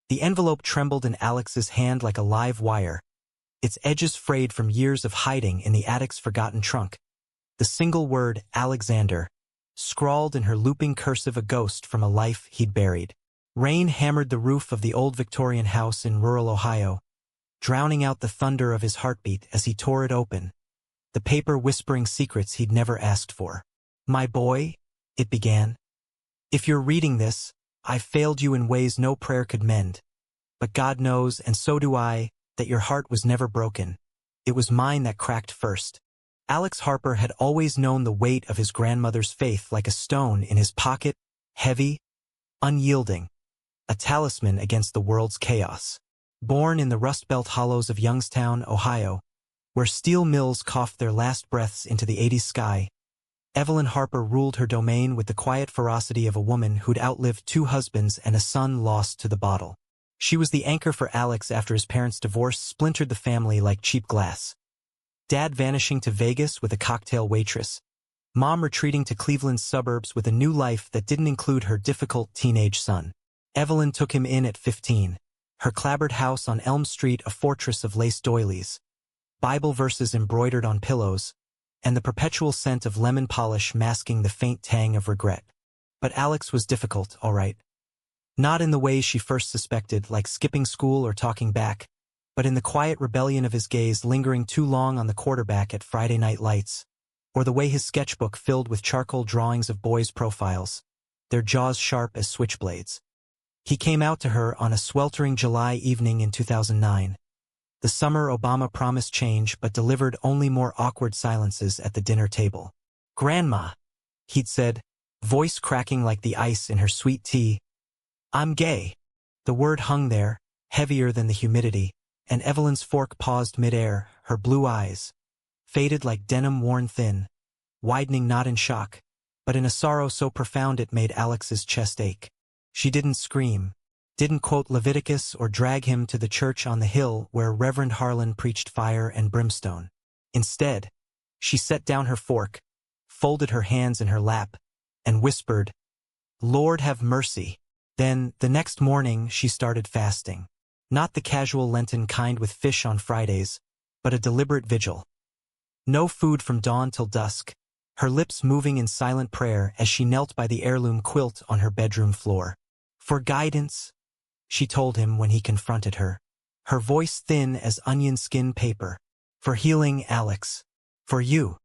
The envelope trembled in Alex's hand like a live wire, its edges frayed from years of hiding in the attic's forgotten trunk. The single word, Alexander, scrawled in her looping cursive, a ghost from a life he'd buried. Rain hammered the roof of the old Victorian house in rural Ohio, drowning out the thunder of his heartbeat as he tore it open, the paper whispering secrets he'd never asked for. "My boy," it began, "if you're reading this, I've failed you in ways no prayer could mend. But God knows, and so do I, that your heart was never broken. It was mine that cracked first." Alex Harper had always known the weight of his grandmother's faith like a stone in his pocket, heavy, unyielding, a talisman against the world's chaos. Born in the Rust Belt hollows of Youngstown, Ohio, where steel mills coughed their last breaths into the 80s sky, Evelyn Harper ruled her domain with the quiet ferocity of a woman who'd outlived 2 husbands and a son lost to the bottle. She was the anchor for Alex after his parents' divorce splintered the family like cheap glass. Dad vanishing to Vegas with a cocktail waitress. Mom retreating to Cleveland's suburbs with a new life that didn't include her difficult teenage son. Evelyn took him in at 15. Her clapboard house on Elm Street a fortress of lace doilies, Bible verses embroidered on pillows, and the perpetual scent of lemon polish masking the faint tang of regret. But Alex was difficult, all right. Not in the ways she first suspected, like skipping school or talking back, but in the quiet rebellion of his gaze lingering too long on the quarterback at Friday Night Lights, or the way his sketchbook filled with charcoal drawings of boys' profiles, their jaws sharp as switchblades. He came out to her on a sweltering July evening in 2009. The summer Obama promised change but delivered only more awkward silences at the dinner table. "Grandma," he'd said, voice cracking like the ice in her sweet tea, "I'm gay." The word hung there, heavier than the humidity, and Evelyn's fork paused midair, her blue eyes, faded like denim worn thin, widening not in shock, but in a sorrow so profound it made Alex's chest ache. She didn't scream, didn't quote Leviticus or drag him to the church on the hill where Reverend Harlan preached fire and brimstone. Instead, she set down her fork, folded her hands in her lap, and whispered, "Lord have mercy." Then, the next morning, she started fasting. Not the casual Lenten kind with fish on Fridays, but a deliberate vigil. No food from dawn till dusk, her lips moving in silent prayer as she knelt by the heirloom quilt on her bedroom floor. "For guidance," she told him when he confronted her, her voice thin as onion skin paper. "For healing, Alex. For you."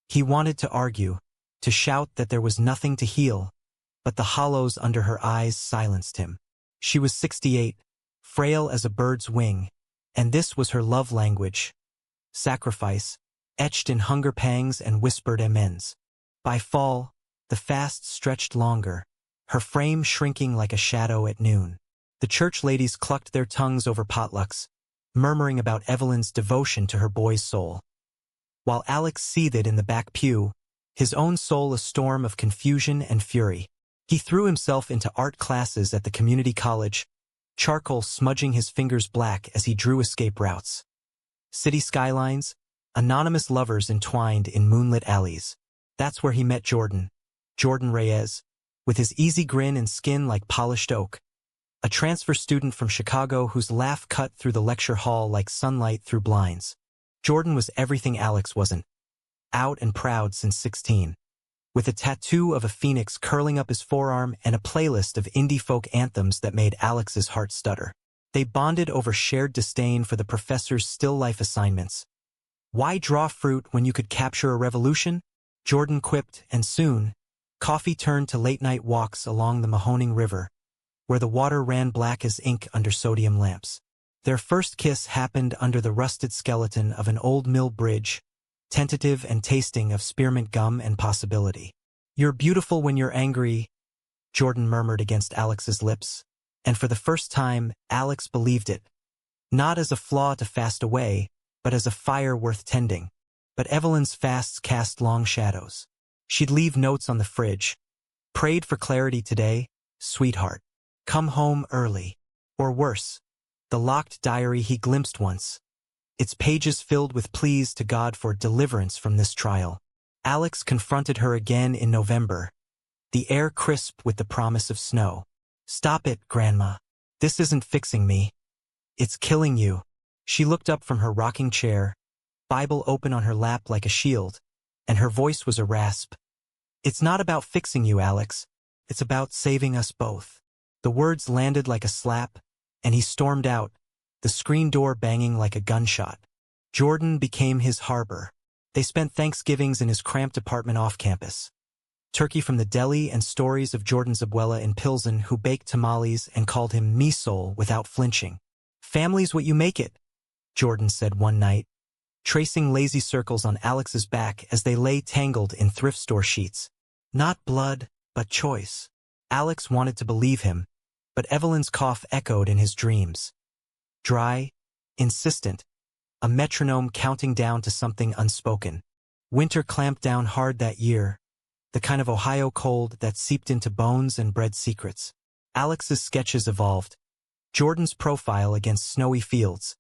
He wanted to argue, to shout that there was nothing to heal, but the hollows under her eyes silenced him. She was 68, frail as a bird's wing, and this was her love language. Sacrifice, etched in hunger pangs and whispered amens. By fall, the fast stretched longer, her frame shrinking like a shadow at noon. The church ladies clucked their tongues over potlucks, murmuring about Evelyn's devotion to her boy's soul. While Alex seethed in the back pew, his own soul a storm of confusion and fury. He threw himself into art classes at the community college, charcoal smudging his fingers black as he drew escape routes. City skylines, anonymous lovers entwined in moonlit alleys. That's where he met Jordan Reyes, with his easy grin and skin like polished oak. A transfer student from Chicago whose laugh cut through the lecture hall like sunlight through blinds. Jordan was everything Alex wasn't. Out and proud since 16. With a tattoo of a phoenix curling up his forearm and a playlist of indie folk anthems that made Alex's heart stutter. They bonded over shared disdain for the professor's still-life assignments. "Why draw fruit when you could capture a revolution?" Jordan quipped, and soon, coffee turned to late-night walks along the Mahoning River, where the water ran black as ink under sodium lamps. Their first kiss happened under the rusted skeleton of an old mill bridge, tentative and tasting of spearmint gum and possibility. "You're beautiful when you're angry," Jordan murmured against Alex's lips, and for the first time, Alex believed it. Not as a flaw to fast away, but as a fire worth tending. But Evelyn's fasts cast long shadows. She'd leave notes on the fridge. "Prayed for clarity today, sweetheart. Come home early." Or worse, the locked diary he glimpsed once, its pages filled with pleas to God for deliverance from this trial. Alex confronted her again in November, the air crisp with the promise of snow. "Stop it, Grandma. This isn't fixing me. It's killing you. She looked up from her rocking chair, Bible open on her lap like a shield, and her voice was a rasp. It's not about fixing you, Alex. It's about saving us both. The words landed like a slap, and he stormed out, the screen door banging like a gunshot. Jordan became his harbor. They spent Thanksgivings in his cramped apartment off campus. Turkey from the deli and stories of Jordan's abuela in Pilsen who baked tamales and called him misol without flinching. Family's what you make it, Jordan said one night, tracing lazy circles on Alex's back as they lay tangled in thrift store sheets. Not blood, but choice. Alex wanted to believe him, but Evelyn's cough echoed in his dreams. Dry, insistent, a metronome counting down to something unspoken. Winter clamped down hard that year, the kind of Ohio cold that seeped into bones and bred secrets. Alex's sketches evolved. Jordan's profile against snowy fields,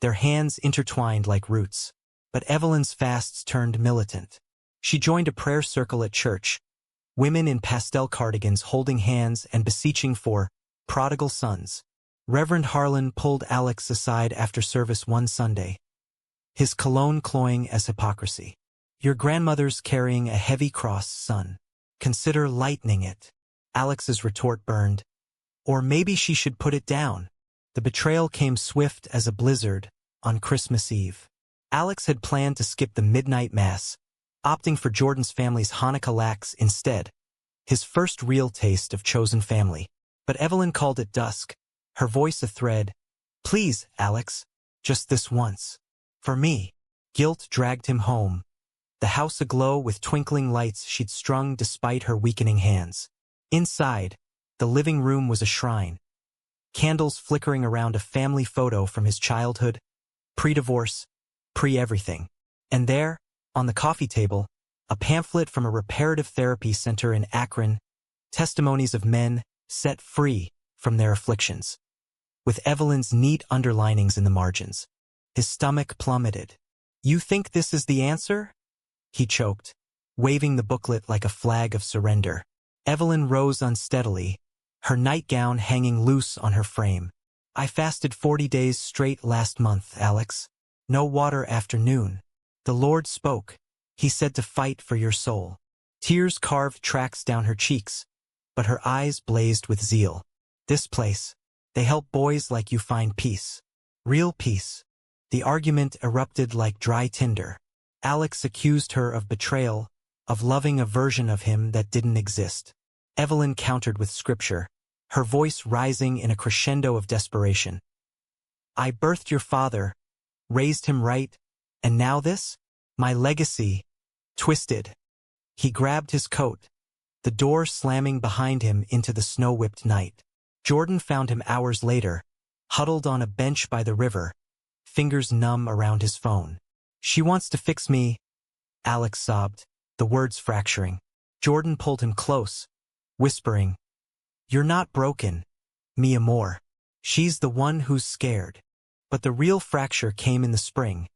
their hands intertwined like roots. But Evelyn's fasts turned militant. She joined a prayer circle at church, women in pastel cardigans holding hands and beseeching for prodigal sons. Reverend Harlan pulled Alex aside after service one Sunday, his cologne cloying as hypocrisy. Your grandmother's carrying a heavy cross, son. Consider lightening it. Alex's retort burned. Or maybe she should put it down. The betrayal came swift as a blizzard on Christmas Eve. Alex had planned to skip the midnight mass, opting for Jordan's family's Hanukkah lax instead, his first real taste of chosen family. But Evelyn called it dusk, her voice a thread. Please, Alex, just this once. For me. Guilt dragged him home, the house aglow with twinkling lights she'd strung despite her weakening hands. Inside, the living room was a shrine, candles flickering around a family photo from his childhood, pre-divorce, pre-everything. And there, on the coffee table, a pamphlet from a reparative therapy center in Akron, testimonies of men set free from their afflictions. With Evelyn's neat underlinings in the margins. His stomach plummeted. You think this is the answer? He choked, waving the booklet like a flag of surrender. Evelyn rose unsteadily, her nightgown hanging loose on her frame. I fasted 40 days straight last month, Alex. No water after noon. The Lord spoke. He said to fight for your soul. Tears carved tracks down her cheeks, but her eyes blazed with zeal. This place, they help boys like you find peace. Real peace. The argument erupted like dry tinder. Alex accused her of betrayal, of loving a version of him that didn't exist. Evelyn countered with scripture, her voice rising in a crescendo of desperation. I birthed your father, raised him right, and now this? My legacy. Twisted. He grabbed his coat, the door slamming behind him into the snow-whipped night. Jordan found him hours later, huddled on a bench by the river, fingers numb around his phone. She wants to fix me, Alex sobbed, the words fracturing. Jordan pulled him close, whispering, You're not broken, mi amor. She's the one who's scared. But the real fracture came in the spring,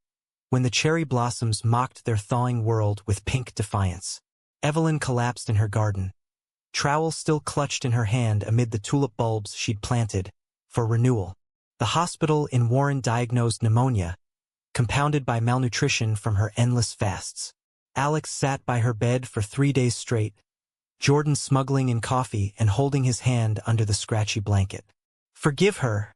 when the cherry blossoms mocked their thawing world with pink defiance. Evelyn collapsed in her garden, trowel still clutched in her hand amid the tulip bulbs she'd planted, for renewal. The hospital in Warren diagnosed pneumonia, compounded by malnutrition from her endless fasts. Alex sat by her bed for 3 days straight, Jordan smuggling in coffee and holding his hand under the scratchy blanket. Forgive her,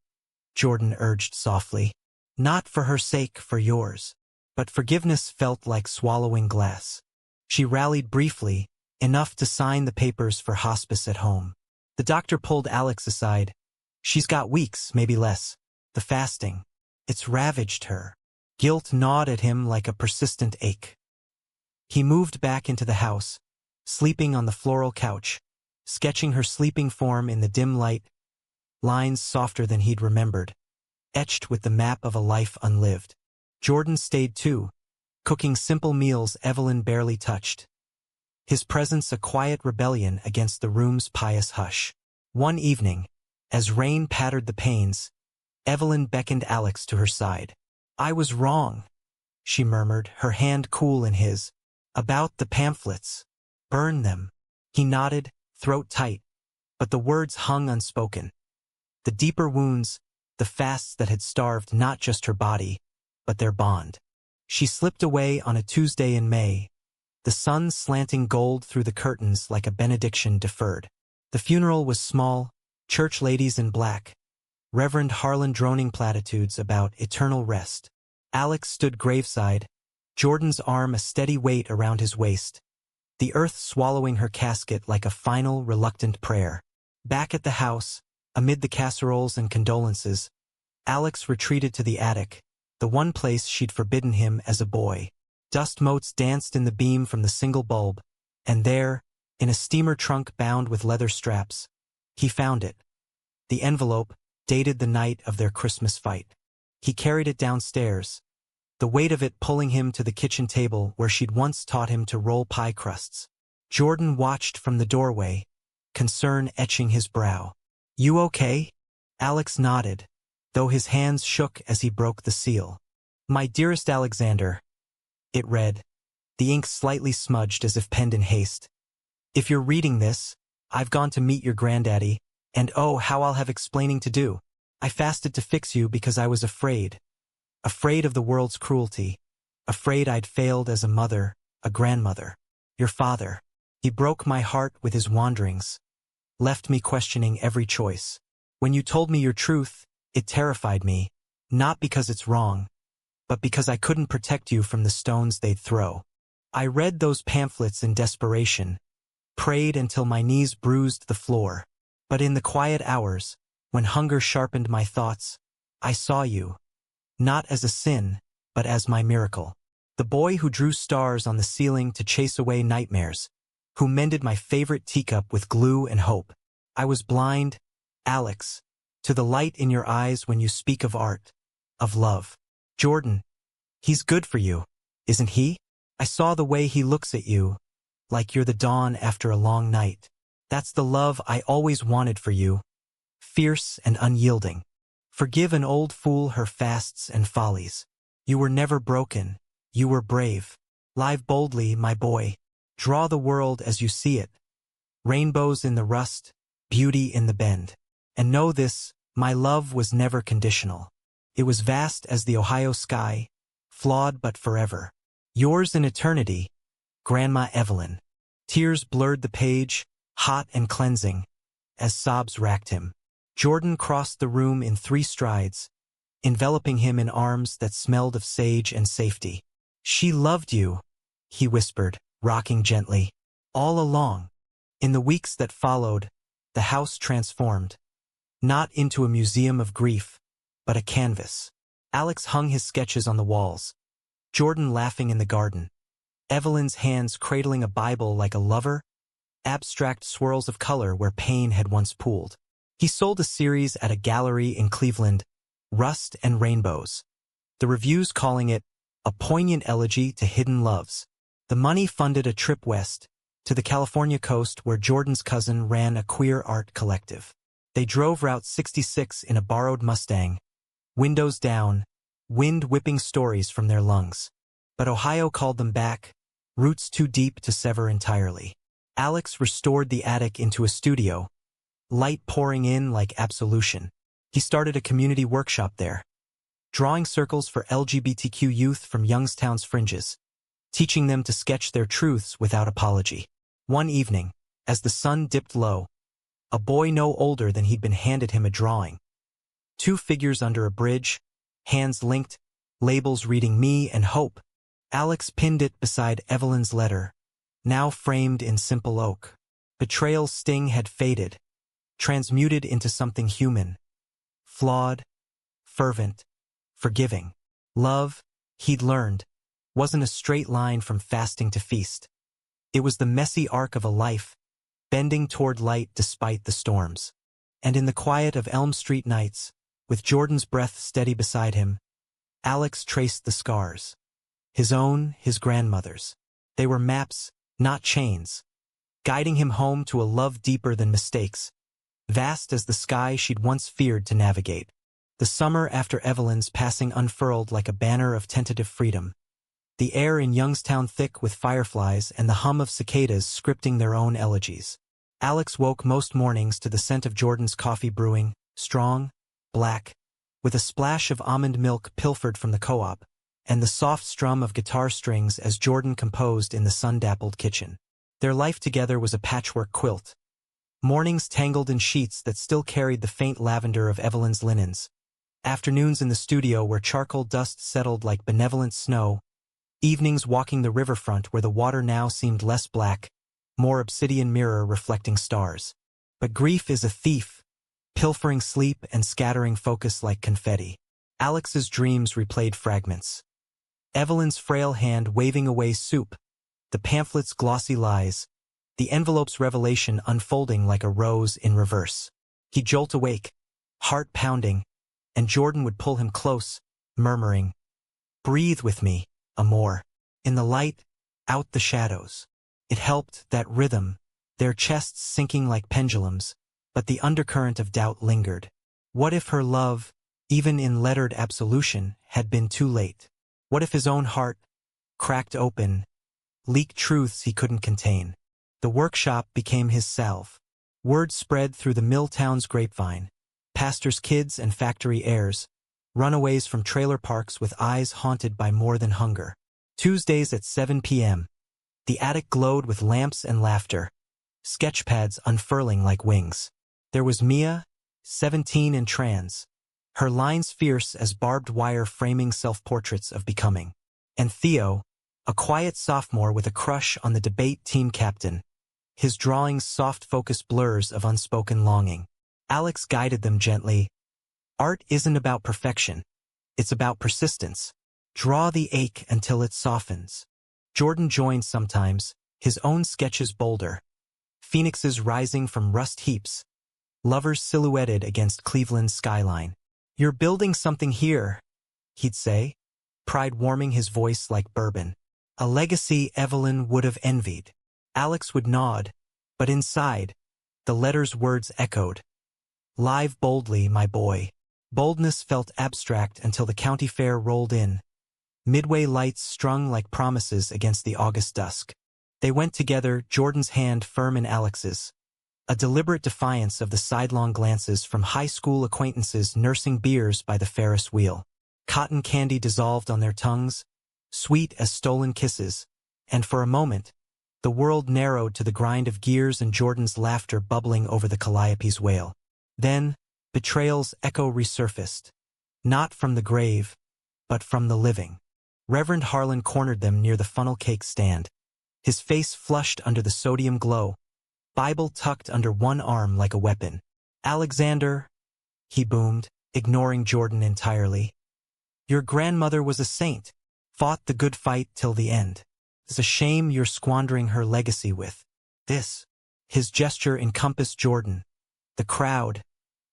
Jordan urged softly. Not for her sake, for yours. But forgiveness felt like swallowing glass. She rallied briefly, enough to sign the papers for hospice at home. The doctor pulled Alex aside. She's got weeks, maybe less. The fasting. It's ravaged her. Guilt gnawed at him like a persistent ache. He moved back into the house, sleeping on the floral couch, sketching her sleeping form in the dim light, lines softer than he'd remembered, etched with the map of a life unlived. Jordan stayed too, cooking simple meals Evelyn barely touched. His presence a quiet rebellion against the room's pious hush. One evening, as rain pattered the panes, Evelyn beckoned Alex to her side. I was wrong, she murmured, her hand cool in his. About the pamphlets. Burn them. He nodded, throat tight, but the words hung unspoken. The deeper wounds, the fasts that had starved not just her body, but their bond. She slipped away on a Tuesday in May, the sun slanting gold through the curtains like a benediction deferred. The funeral was small, church ladies in black, Reverend Harlan droning platitudes about eternal rest. Alex stood graveside, Jordan's arm a steady weight around his waist, the earth swallowing her casket like a final, reluctant prayer. Back at the house, amid the casseroles and condolences, Alex retreated to the attic, the one place she'd forbidden him as a boy. Dust motes danced in the beam from the single bulb, and there, in a steamer trunk bound with leather straps, he found it. The envelope, dated the night of their Christmas fight. He carried it downstairs, the weight of it pulling him to the kitchen table where she'd once taught him to roll pie crusts. Jordan watched from the doorway, concern etching his brow. "You okay?" Alex nodded, though his hands shook as he broke the seal. "My dearest Alexander," it read, the ink slightly smudged as if penned in haste. "If you're reading this, I've gone to meet your granddaddy, and oh, how I'll have explaining to do. I fasted to fix you because I was afraid. Afraid of the world's cruelty. Afraid I'd failed as a mother, a grandmother. Your father. He broke my heart with his wanderings. Left me questioning every choice. When you told me your truth, it terrified me. Not because it's wrong, but because I couldn't protect you from the stones they'd throw. I read those pamphlets in desperation, prayed until my knees bruised the floor. But in the quiet hours, when hunger sharpened my thoughts, I saw you. Not as a sin, but as my miracle. The boy who drew stars on the ceiling to chase away nightmares, who mended my favorite teacup with glue and hope. I was blind, Alex, to the light in your eyes when you speak of art, of love. Jordan, he's good for you, isn't he? I saw the way he looks at you, like you're the dawn after a long night. That's the love I always wanted for you, fierce and unyielding. Forgive an old fool her fasts and follies. You were never broken, you were brave. Live boldly, my boy. Draw the world as you see it. Rainbows in the rust, beauty in the bend. And know this, my love was never conditional. It was vast as the Ohio sky, flawed but forever. Yours in eternity, Grandma Evelyn. Tears blurred the page, hot and cleansing, as sobs racked him. Jordan crossed the room in 3 strides, enveloping him in arms that smelled of sage and safety. She loved you, he whispered, rocking gently. All along. In the weeks that followed, the house transformed, not into a museum of grief, but a canvas. Alex hung his sketches on the walls, Jordan laughing in the garden, Evelyn's hands cradling a Bible like a lover, abstract swirls of color where pain had once pooled. He sold a series at a gallery in Cleveland, Rust and Rainbows, the reviews calling it a poignant elegy to hidden loves. The money funded a trip west, to the California coast where Jordan's cousin ran a queer art collective. They drove Route 66 in a borrowed Mustang, windows down, wind whipping stories from their lungs. But Ohio called them back, roots too deep to sever entirely. Alex restored the attic into a studio, light pouring in like absolution. He started a community workshop there, drawing circles for LGBTQ youth from Youngstown's fringes, teaching them to sketch their truths without apology. One evening, as the sun dipped low, a boy no older than he'd been handed him a drawing. 2 figures under a bridge, hands linked, labels reading me and hope. Alex pinned it beside Evelyn's letter, now framed in simple oak. Betrayal's sting had faded, transmuted into something human, flawed, fervent, forgiving. Love, he'd learned, wasn't a straight line from fasting to feast. It was the messy arc of a life, bending toward light despite the storms. And in the quiet of Elm Street nights, with Jordan's breath steady beside him, Alex traced the scars. His own, his grandmother's. They were maps, not chains, guiding him home to a love deeper than mistakes, vast as the sky she'd once feared to navigate. The summer after Evelyn's passing unfurled like a banner of tentative freedom, the air in Youngstown thick with fireflies and the hum of cicadas scripting their own elegies. Alex woke most mornings to the scent of Jordan's coffee brewing, strong, black, with a splash of almond milk pilfered from the co-op, and the soft strum of guitar strings as Jordan composed in the sun-dappled kitchen. Their life together was a patchwork quilt. Mornings tangled in sheets that still carried the faint lavender of Evelyn's linens. Afternoons in the studio where charcoal dust settled like benevolent snow. Evenings walking the riverfront where the water now seemed less black, more obsidian mirror reflecting stars. But grief is a thief, pilfering sleep and scattering focus like confetti. Alex's dreams replayed fragments. Evelyn's frail hand waving away soup, the pamphlet's glossy lies, the envelope's revelation unfolding like a rose in reverse. He'd jolt awake, heart pounding, and Jordan would pull him close, murmuring, "Breathe with me, amor." In the light, out the shadows. It helped, that rhythm, their chests sinking like pendulums, but the undercurrent of doubt lingered. What if her love, even in lettered absolution, had been too late? What if his own heart, cracked open, leaked truths he couldn't contain? The workshop became his salve. Word spread through the mill town's grapevine. Pastors' kids and factory heirs, runaways from trailer parks with eyes haunted by more than hunger. Tuesdays at 7 p.m. The attic glowed with lamps and laughter, sketchpads unfurling like wings. There was Mia, 17 and trans, her lines fierce as barbed wire framing self-portraits of becoming. And Theo, a quiet sophomore with a crush on the debate team captain, his drawings soft focus blurs of unspoken longing. Alex guided them gently. Art isn't about perfection. It's about persistence. Draw the ache until it softens. Jordan joined sometimes, his own sketches bolder. Phoenixes rising from rust heaps. Lovers silhouetted against Cleveland's skyline. "You're building something here," he'd say, pride warming his voice like bourbon. A legacy Evelyn would have envied. Alex would nod, but inside, the letter's words echoed. "Live boldly, my boy." Boldness felt abstract until the county fair rolled in. Midway lights strung like promises against the August dusk. They went together, Jordan's hand firm in Alex's. A deliberate defiance of the sidelong glances from high school acquaintances nursing beers by the Ferris wheel. Cotton candy dissolved on their tongues, sweet as stolen kisses, and for a moment, the world narrowed to the grind of gears and Jordan's laughter bubbling over the Calliope's wail. Then, betrayal's echo resurfaced, not from the grave, but from the living. Reverend Harlan cornered them near the funnel cake stand, his face flushed under the sodium glow, Bible tucked under one arm like a weapon. "Alexander," he boomed, ignoring Jordan entirely. "Your grandmother was a saint, fought the good fight till the end. It's a shame you're squandering her legacy with this." His gesture encompassed Jordan, the crowd,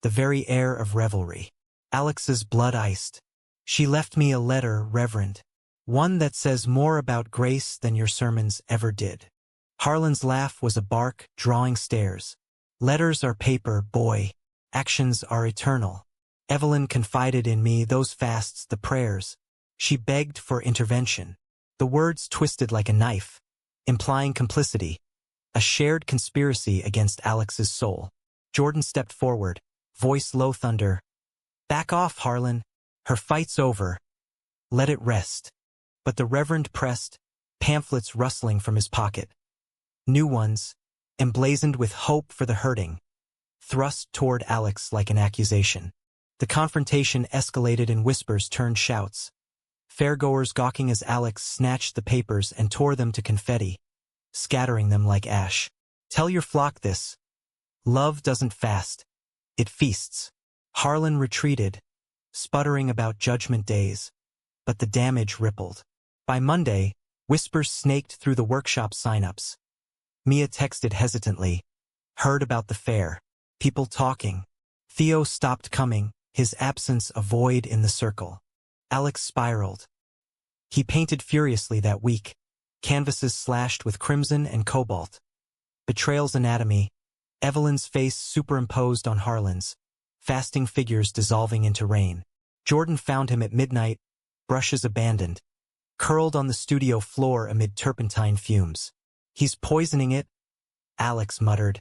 the very air of revelry. Alex's blood iced. "She left me a letter, Reverend. One that says more about grace than your sermons ever did." Harlan's laugh was a bark, drawing stares. "Letters are paper, boy. Actions are eternal. Evelyn confided in me those fasts, the prayers. She begged for intervention." The words twisted like a knife, implying complicity, a shared conspiracy against Alex's soul. Jordan stepped forward, voice low thunder. "Back off, Harlan. Her fight's over. Let it rest." But the Reverend pressed, pamphlets rustling from his pocket. New ones, emblazoned with hope for the hurting, thrust toward Alex like an accusation. The confrontation escalated and whispers turned shouts. Fairgoers gawking as Alex snatched the papers and tore them to confetti, scattering them like ash. "Tell your flock this. Love doesn't fast. It feasts." Harlan retreated, sputtering about judgment days, but the damage rippled. By Monday, whispers snaked through the workshop sign-ups. Mia texted hesitantly. Heard about the fair. People talking. Theo stopped coming, his absence a void in the circle. Alex spiraled. He painted furiously that week, canvases slashed with crimson and cobalt. Betrayal's anatomy, Evelyn's face superimposed on Harlan's, fasting figures dissolving into rain. Jordan found him at midnight, brushes abandoned, curled on the studio floor amid turpentine fumes. "He's poisoning it," Alex muttered.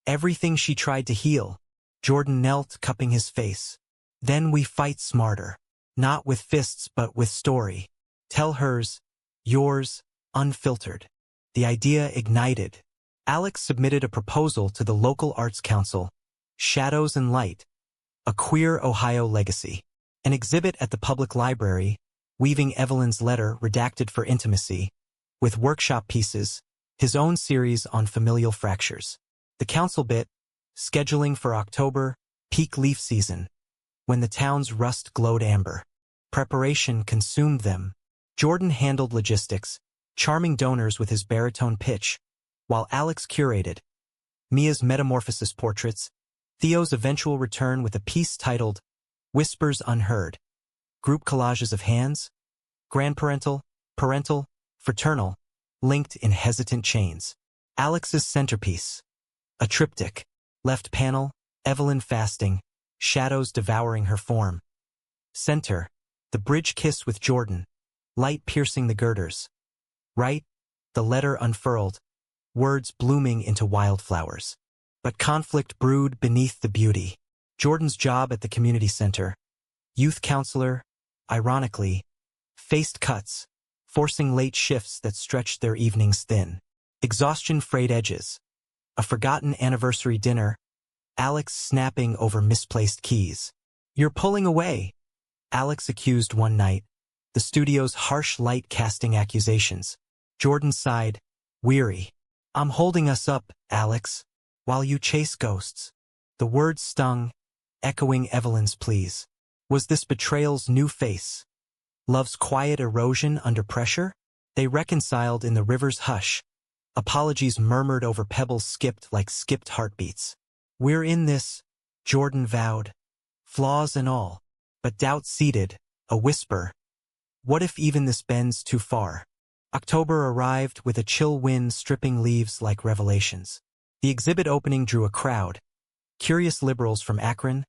"Everything she tried to heal." Jordan knelt, cupping his face. Then we fight smarter. Not with fists but with story. Tell hers, yours, unfiltered. The idea ignited. Alex submitted a proposal to the local arts council, Shadows and Light, a queer Ohio legacy. An exhibit at the public library, weaving Evelyn's letter redacted for intimacy, with workshop pieces, his own series on familial fractures. The council bit, scheduling for October, peak leaf season, when the town's rust glowed amber. Preparation consumed them. Jordan handled logistics, charming donors with his baritone pitch, while Alex curated Mia's metamorphosis portraits, Theo's eventual return with a piece titled Whispers Unheard, group collages of hands, grandparental, parental, fraternal, linked in hesitant chains. Alex's centerpiece, a triptych, left panel, Evelyn fasting, shadows devouring her form. Center, the bridge kiss with Jordan, light piercing the girders. Right, the letter unfurled, words blooming into wildflowers. But conflict brewed beneath the beauty. Jordan's job at the community center, youth counselor, ironically, faced cuts, forcing late shifts that stretched their evenings thin. Exhaustion frayed edges. A forgotten anniversary dinner, Alex snapping over misplaced keys. You're pulling away, Alex accused one night, the studio's harsh light casting accusations. Jordan sighed, weary. I'm holding us up, Alex, while you chase ghosts. The words stung, echoing Evelyn's pleas. Was this betrayal's new face? Love's quiet erosion under pressure? They reconciled in the river's hush. Apologies murmured over pebbles skipped like skipped heartbeats. We're in this, Jordan vowed. Flaws and all. But doubt seeded, a whisper. What if even this bends too far? October arrived with a chill wind stripping leaves like revelations. The exhibit opening drew a crowd. Curious liberals from Akron,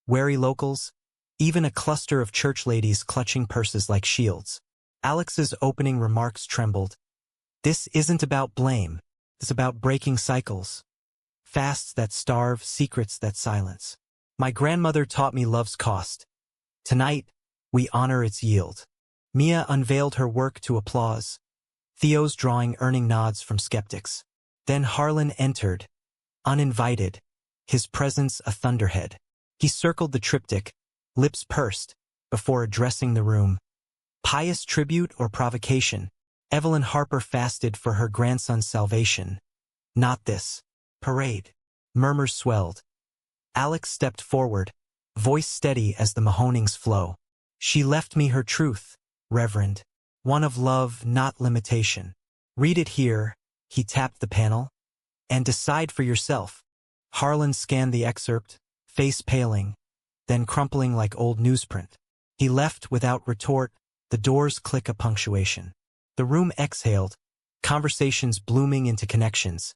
wary locals, even a cluster of church ladies clutching purses like shields. Alex's opening remarks trembled. This isn't about blame. It's about breaking cycles. Fasts that starve, secrets that silence. My grandmother taught me love's cost. Tonight, we honor its yield. Mia unveiled her work to applause. Theo's drawing earning nods from skeptics. Then Harlan entered, uninvited, his presence a thunderhead. He circled the triptych, lips pursed, before addressing the room. Pious tribute or provocation? Evelyn Harper fasted for her grandson's salvation. Not this. Parade. Murmurs swelled. Alex stepped forward, voice steady as the Mahonings flow. She left me her truth, Reverend. One of love, not limitation. Read it here, he tapped the panel, and decide for yourself. Harlan scanned the excerpt, face paling, then crumpling like old newsprint. He left without retort, the door's click a punctuation. The room exhaled, conversations blooming into connections.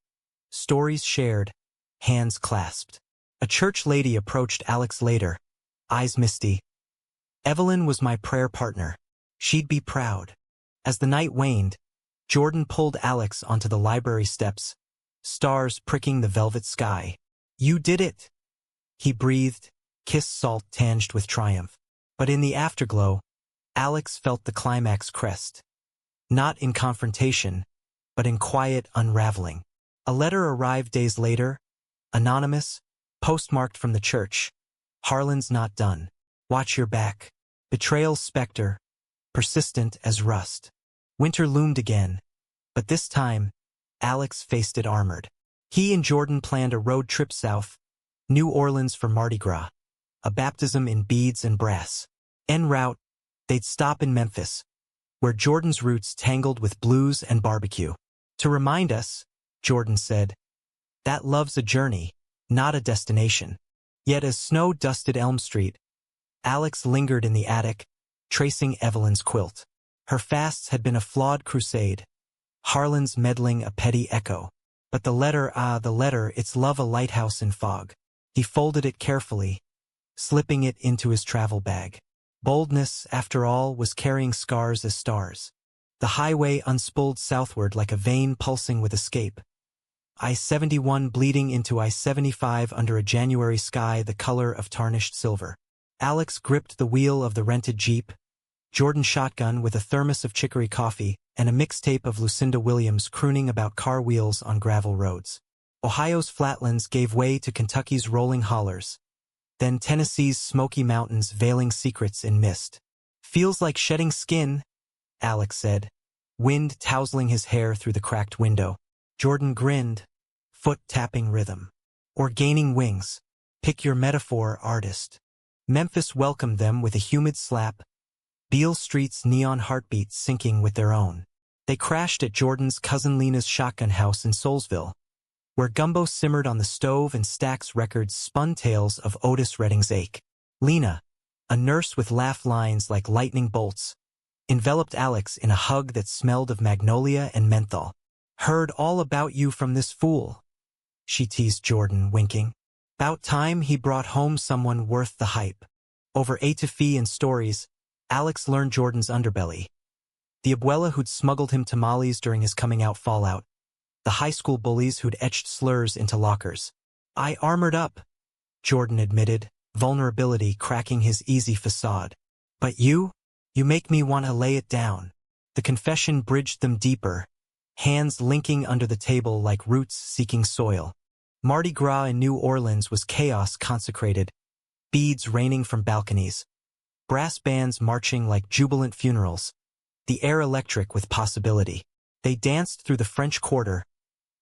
Stories shared, hands clasped. A church lady approached Alex later, eyes misty. Evelyn was my prayer partner. She'd be proud. As the night waned, Jordan pulled Alex onto the library steps, stars pricking the velvet sky. You did it, he breathed, kiss salt tinged with triumph. But in the afterglow, Alex felt the climax crest. Not in confrontation, but in quiet unraveling. A letter arrived days later, anonymous, postmarked from the church. Harlan's not done. Watch your back. Betrayal's specter, persistent as rust. Winter loomed again, but this time, Alex faced it armored. He and Jordan planned a road trip south, New Orleans for Mardi Gras, a baptism in beads and brass. En route, they'd stop in Memphis, where Jordan's roots tangled with blues and barbecue. To remind us, Jordan said, that love's a journey, not a destination. Yet as snow dusted Elm Street, Alex lingered in the attic, tracing Evelyn's quilt. Her fasts had been a flawed crusade, Harlan's meddling a petty echo. But the letter, it's love a lighthouse in fog. He folded it carefully, slipping it into his travel bag. Boldness, after all, was carrying scars as stars. The highway unspooled southward like a vein pulsing with escape. I-71 bleeding into I-75 under a January sky the color of tarnished silver. Alex gripped the wheel of the rented Jeep, Jordan shotgun with a thermos of chicory coffee, and a mixtape of Lucinda Williams crooning about car wheels on gravel roads. Ohio's flatlands gave way to Kentucky's rolling hollers, then Tennessee's smoky mountains veiling secrets in mist. "Feels like shedding skin," Alex said, wind tousling his hair through the cracked window. Jordan grinned, foot-tapping rhythm. "Or gaining wings. Pick your metaphor, artist." Memphis welcomed them with a humid slap, Beale Street's neon heartbeats syncing with their own. They crashed at Jordan's cousin Lena's shotgun house in Soulsville, where gumbo simmered on the stove and Stax Records spun tales of Otis Redding's ache. Lena, a nurse with laugh lines like lightning bolts, enveloped Alex in a hug that smelled of magnolia and menthol. "Heard all about you from this fool," she teased Jordan, winking. "'Bout time he brought home someone worth the hype." Over etouffee and stories, Alex learned Jordan's underbelly. The abuela who'd smuggled him tamales during his coming-out fallout. The high school bullies who'd etched slurs into lockers. "I armored up," Jordan admitted, vulnerability cracking his easy facade. "But you make me want to lay it down." The confession bridged them deeper, hands linking under the table like roots seeking soil. Mardi Gras in New Orleans was chaos consecrated, beads raining from balconies, brass bands marching like jubilant funerals, the air electric with possibility. They danced through the French Quarter,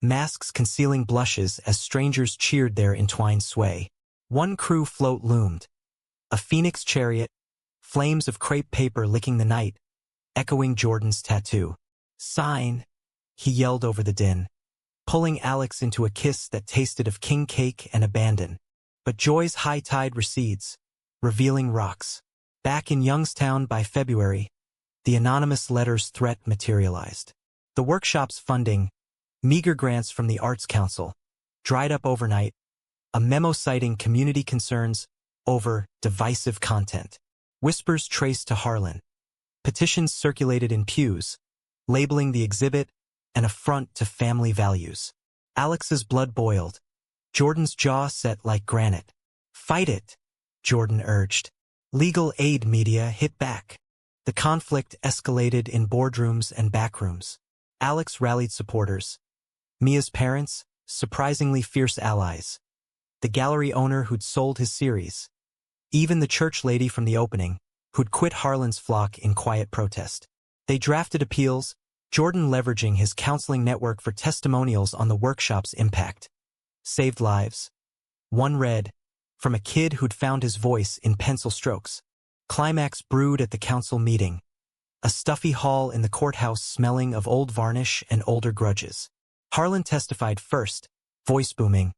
masks concealing blushes as strangers cheered their entwined sway. One crew float loomed, a phoenix chariot, flames of crepe paper licking the night, echoing Jordan's tattoo. "Sign," he yelled over the din, pulling Alex into a kiss that tasted of king cake and abandon. But joy's high tide recedes, revealing rocks. Back in Youngstown by February, the anonymous letter's threat materialized. The workshop's funding, meager grants from the Arts Council, dried up overnight, a memo citing community concerns over divisive content. Whispers traced to Harlan. Petitions circulated in pews, labeling the exhibit an affront to family values. Alex's blood boiled, Jordan's jaw set like granite. "Fight it," Jordan urged. Legal aid media hit back. The conflict escalated in boardrooms and backrooms. Alex rallied supporters. Mia's parents, surprisingly fierce allies. The gallery owner who'd sold his series. Even the church lady from the opening, who'd quit Harlan's flock in quiet protest. They drafted appeals, Jordan leveraging his counseling network for testimonials on the workshop's impact. Saved lives. One read, "From a kid who'd found his voice in pencil strokes." Climax brewed at the council meeting. A stuffy hall in the courthouse smelling of old varnish and older grudges. Harlan testified first, voice booming.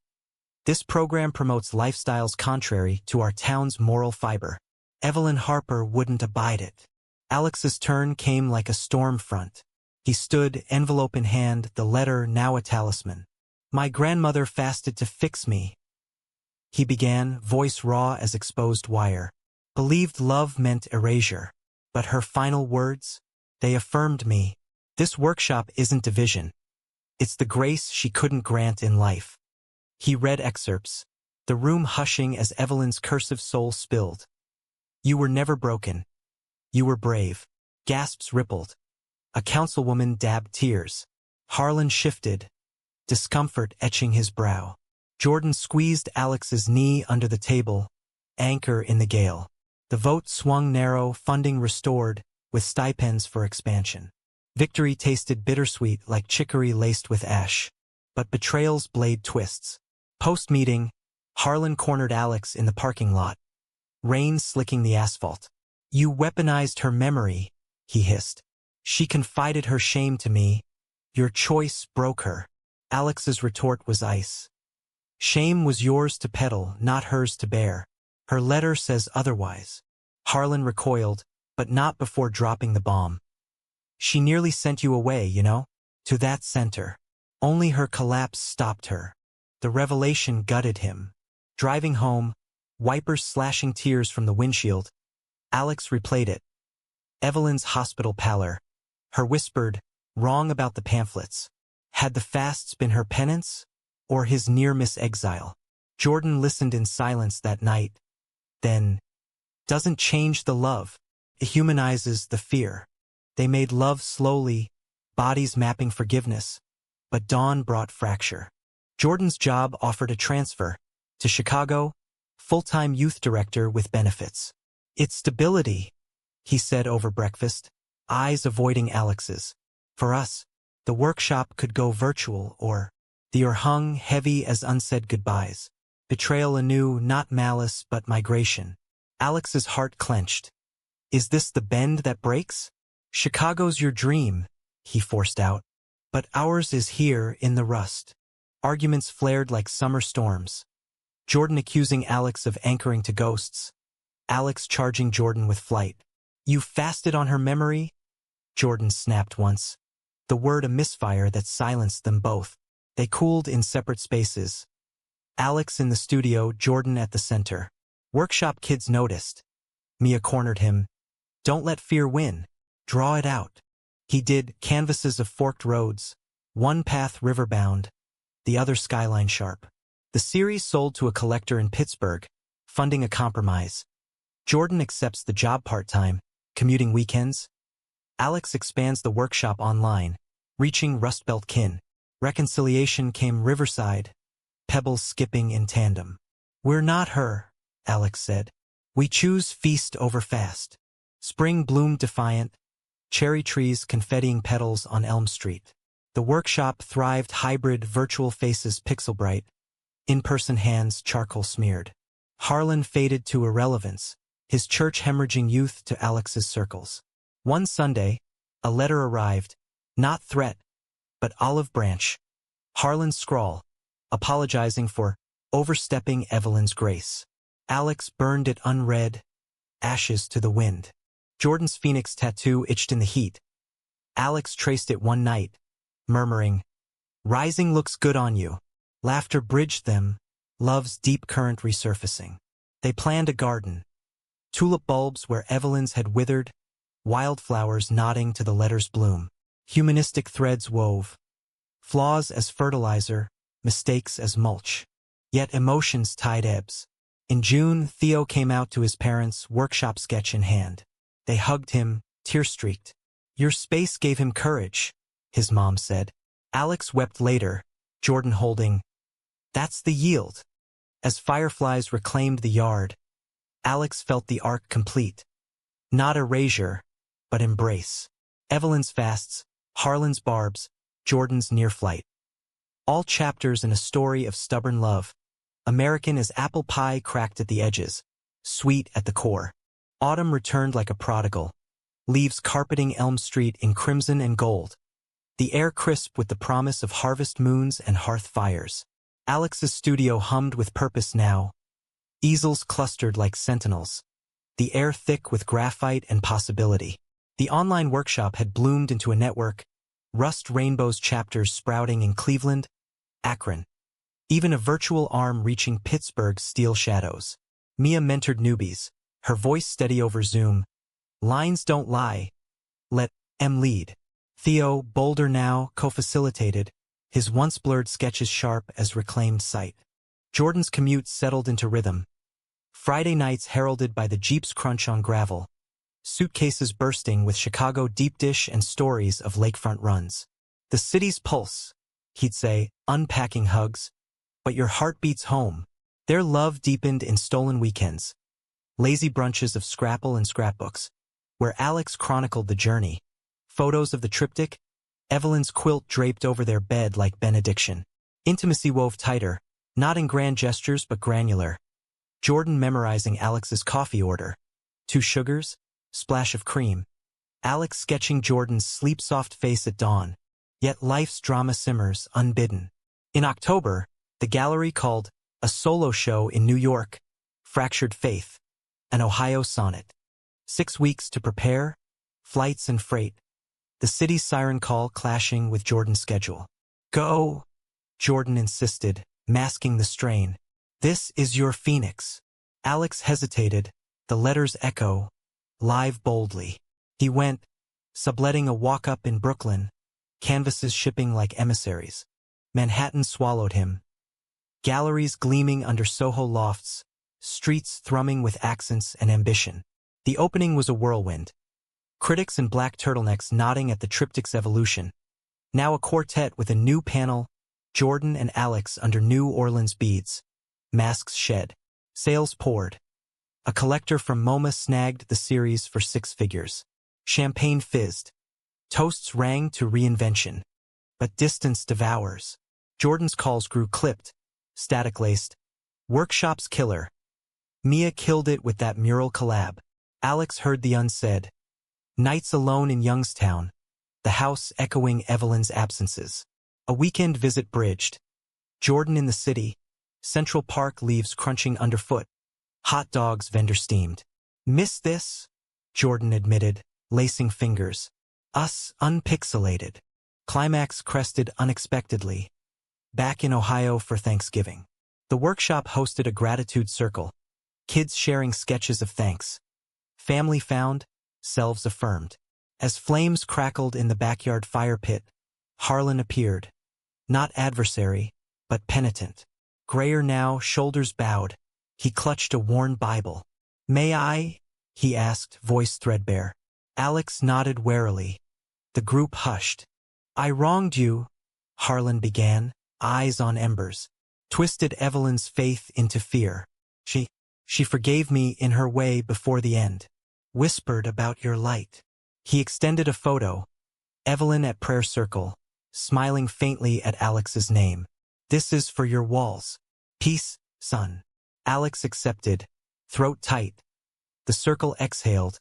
"This program promotes lifestyles contrary to our town's moral fiber." Evelyn Harper wouldn't abide it. Alex's turn came like a storm front. He stood, envelope in hand, the letter now a talisman. "My grandmother fasted to fix me," he began, voice raw as exposed wire. "Believed love meant erasure. But her final words? They affirmed me. This workshop isn't division. It's the grace she couldn't grant in life." He read excerpts, the room hushing as Evelyn's cursive soul spilled. "You were never broken. You were brave." Gasps rippled. A councilwoman dabbed tears. Harlan shifted, discomfort etching his brow. Jordan squeezed Alex's knee under the table, anchor in the gale. The vote swung narrow, funding restored, with stipends for expansion. Victory tasted bittersweet like chicory laced with ash. But betrayal's blade twists. Post-meeting, Harlan cornered Alex in the parking lot. Rain slicking the asphalt. "You weaponized her memory," he hissed. "She confided her shame to me. Your choice broke her." Alex's retort was ice. "Shame was yours to peddle, not hers to bear. Her letter says otherwise." Harlan recoiled, but not before dropping the bomb. "She nearly sent you away, you know? To that center. Only her collapse stopped her." The revelation gutted him. Driving home, wipers slashing tears from the windshield, Alex replayed it. Evelyn's hospital pallor. Her whispered, "Wrong about the pamphlets." Had the fasts been her penance? or his near-miss exile. Jordan listened in silence that night. Then, doesn't change the love. It humanizes the fear. They made love slowly, bodies mapping forgiveness. But dawn brought fracture. Jordan's job offered a transfer to Chicago, full-time youth director with benefits. It's stability, he said over breakfast, eyes avoiding Alex's. For us, the workshop could go virtual or the air hung heavy as unsaid goodbyes. Betrayal anew, not malice but migration. Alex's heart clenched. Is this the bend that breaks? Chicago's your dream, he forced out. But ours is here in the rust. Arguments flared like summer storms. Jordan accusing Alex of anchoring to ghosts. Alex charging Jordan with flight. You fasted on her memory? Jordan snapped once. The word a misfire that silenced them both. They cooled in separate spaces. Alex in the studio, Jordan at the center. Workshop kids noticed. Mia cornered him. Don't let fear win. Draw it out. He did, canvases of forked roads. One path riverbound, the other skyline sharp. The series sold to a collector in Pittsburgh, funding a compromise. Jordan accepts the job part-time, commuting weekends. Alex expands the workshop online, reaching Rust Belt kin. Reconciliation came riverside, pebbles skipping in tandem. We're not her, Alex said. We choose feast over fast. Spring bloomed defiant, cherry trees confettiing petals on Elm Street. The workshop thrived hybrid virtual faces pixel bright, in-person hands charcoal smeared. Harlan faded to irrelevance, his church hemorrhaging youth to Alex's circles. One Sunday, a letter arrived, not threat, but olive branch. Harlan's scrawl, apologizing for overstepping Evelyn's grace. Alex burned it unread, ashes to the wind. Jordan's phoenix tattoo itched in the heat. Alex traced it one night, murmuring, "Rising looks good on you." Laughter bridged them, love's deep current resurfacing. They planned a garden. Tulip bulbs where Evelyn's had withered, wildflowers nodding to the letter's bloom. Humanistic threads wove. Flaws as fertilizer, mistakes as mulch. Yet emotions tied ebbs. In June, Theo came out to his parents' workshop sketch in hand. They hugged him, tear-streaked. Your space gave him courage, his mom said. Alex wept later, Jordan holding. That's the yield. As fireflies reclaimed the yard, Alex felt the arc complete. Not erasure, but embrace. Evelyn's fasts, Harlan's barbs, Jordan's near flight. All chapters in a story of stubborn love. American as apple pie cracked at the edges, sweet at the core. Autumn returned like a prodigal, leaves carpeting Elm Street in crimson and gold. The air crisp with the promise of harvest moons and hearth fires. Alex's studio hummed with purpose now. Easels clustered like sentinels. The air thick with graphite and possibility. The online workshop had bloomed into a network, Rust Rainbow's chapters sprouting in Cleveland, Akron. Even a virtual arm reaching Pittsburgh's steel shadows. Mia mentored newbies, her voice steady over Zoom. Lines don't lie. Let M lead. Theo, bolder now, co-facilitated, his once blurred sketches sharp as reclaimed sight. Jordan's commute settled into rhythm. Friday nights heralded by the Jeep's crunch on gravel. Suitcases bursting with Chicago deep dish and stories of lakefront runs. The city's pulse, he'd say, unpacking hugs. But your heart beats home. Their love deepened in stolen weekends. Lazy brunches of scrapple and scrapbooks, where Alex chronicled the journey. Photos of the triptych, Evelyn's quilt draped over their bed like benediction. Intimacy wove tighter, not in grand gestures but granular. Jordan memorizing Alex's coffee order. 2 sugars, splash of cream. Alex sketching Jordan's sleep-soft face at dawn. Yet life's drama simmers, unbidden. In October, the gallery called A Solo Show in New York, Fractured Faith, an Ohio sonnet. 6 weeks to prepare, flights and freight. The city's siren call clashing with Jordan's schedule. Go, Jordan insisted, masking the strain. This is your phoenix. Alex hesitated, the letters echo, live boldly. He went, subletting a walk-up in Brooklyn, canvases shipping like emissaries. Manhattan swallowed him, galleries gleaming under Soho lofts, streets thrumming with accents and ambition. The opening was a whirlwind. Critics in black turtlenecks nodding at the triptych's evolution. Now a quartet with a new panel, Jordan and Alex under New Orleans beads. Masks shed. Sales poured. A collector from MoMA snagged the series for 6 figures. Champagne fizzed. Toasts rang to reinvention. But distance devours. Jordan's calls grew clipped, static-laced. Workshop's killer. Mia killed it with that mural collab. Alex heard the unsaid. Nights alone in Youngstown. The house echoing Evelyn's absences. A weekend visit bridged. Jordan in the city. Central Park leaves crunching underfoot. Hot dogs vendor steamed. Miss this? Jordan admitted, lacing fingers. Us unpixelated. Climax crested unexpectedly. Back in Ohio for Thanksgiving. The workshop hosted a gratitude circle. Kids sharing sketches of thanks. Family found, selves affirmed. As flames crackled in the backyard fire pit, Harlan appeared. Not adversary, but penitent. Grayer now, shoulders bowed. He clutched a worn Bible. May I? He asked, voice threadbare. Alex nodded warily. The group hushed. I wronged you, Harlan began, eyes on embers. Twisted Evelyn's faith into fear. She forgave me in her way before the end. Whispered about your light. He extended a photo. Evelyn at prayer circle, smiling faintly at Alex's name. This is for your walls. Peace, son. Alex accepted, throat tight. The circle exhaled,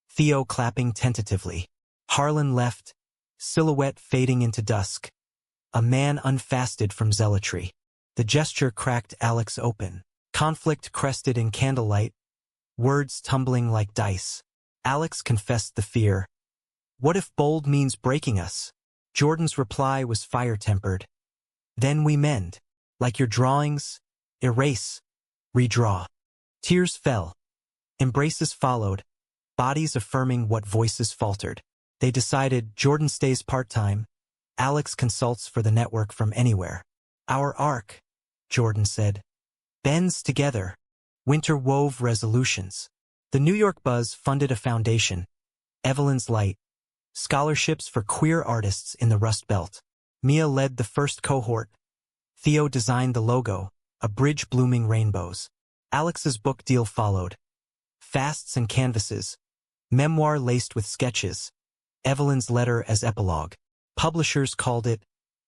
Theo clapping tentatively. Harlan left, silhouette fading into dusk. A man unfasted from zealotry. The gesture cracked Alex open. Conflict crested in candlelight, words tumbling like dice. Alex confessed the fear. What if bold means breaking us? Jordan's reply was fire-tempered. Then we mend. Like your drawings, erase, redraw. Tears fell. Embraces followed, bodies affirming what voices faltered. They decided Jordan stays part-time. Alex consults for the network from anywhere. Our arc, Jordan said, bends together. Winter wove resolutions. The New York Buzz funded a foundation, Evelyn's Light, scholarships for queer artists in the Rust Belt. Mia led the first cohort. Theo designed the logo, a bridge blooming rainbows. Alex's book deal followed. Fasts and canvases, memoir laced with sketches, Evelyn's letter as epilogue. Publishers called it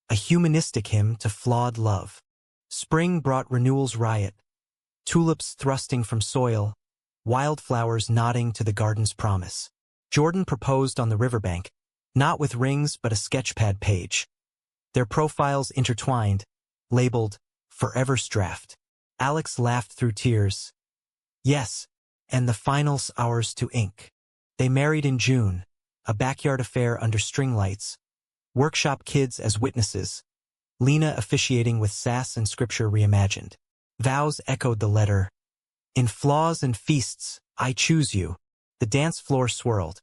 a humanistic hymn to flawed love. Spring brought renewal's riot, tulips thrusting from soil, wildflowers nodding to the garden's promise. Jordan proposed on the riverbank, not with rings but a sketchpad page. Their profiles intertwined, labeled Forever's Draft. Alex laughed through tears. Yes, and the finals ours to ink. They married in June, a backyard affair under string lights. Workshop kids as witnesses. Lena officiating with sass and scripture reimagined. Vows echoed the letter. In flaws and feasts, I choose you. The dance floor swirled.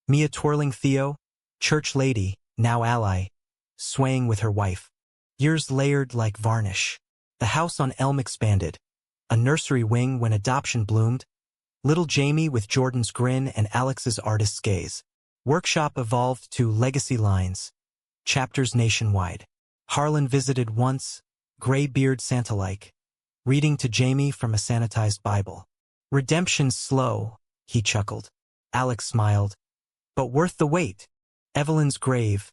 Mia twirling Theo, church lady, now ally, swaying with her wife. Years layered like varnish. The house on Elm expanded. A nursery wing when adoption bloomed. Little Jamie with Jordan's grin and Alex's artist's gaze. Workshop evolved to legacy lines. Chapters nationwide. Harlan visited once, gray-beard Santa-like, reading to Jamie from a sanitized Bible. Redemption's slow, he chuckled. Alex smiled. But worth the wait. Evelyn's grave,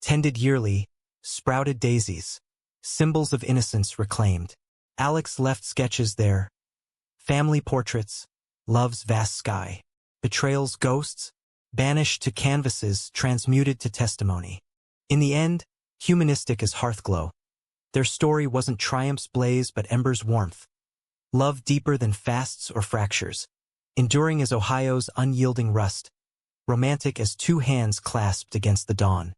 tended yearly, sprouted daisies, symbols of innocence reclaimed. Alex left sketches there. Family portraits, love's vast sky. Betrayal's ghosts, banished to canvases, transmuted to testimony. In the end, humanistic as hearthglow. Their story wasn't triumph's blaze but ember's warmth. Love deeper than fasts or fractures. Enduring as Ohio's unyielding rust. Romantic as two hands clasped against the dawn.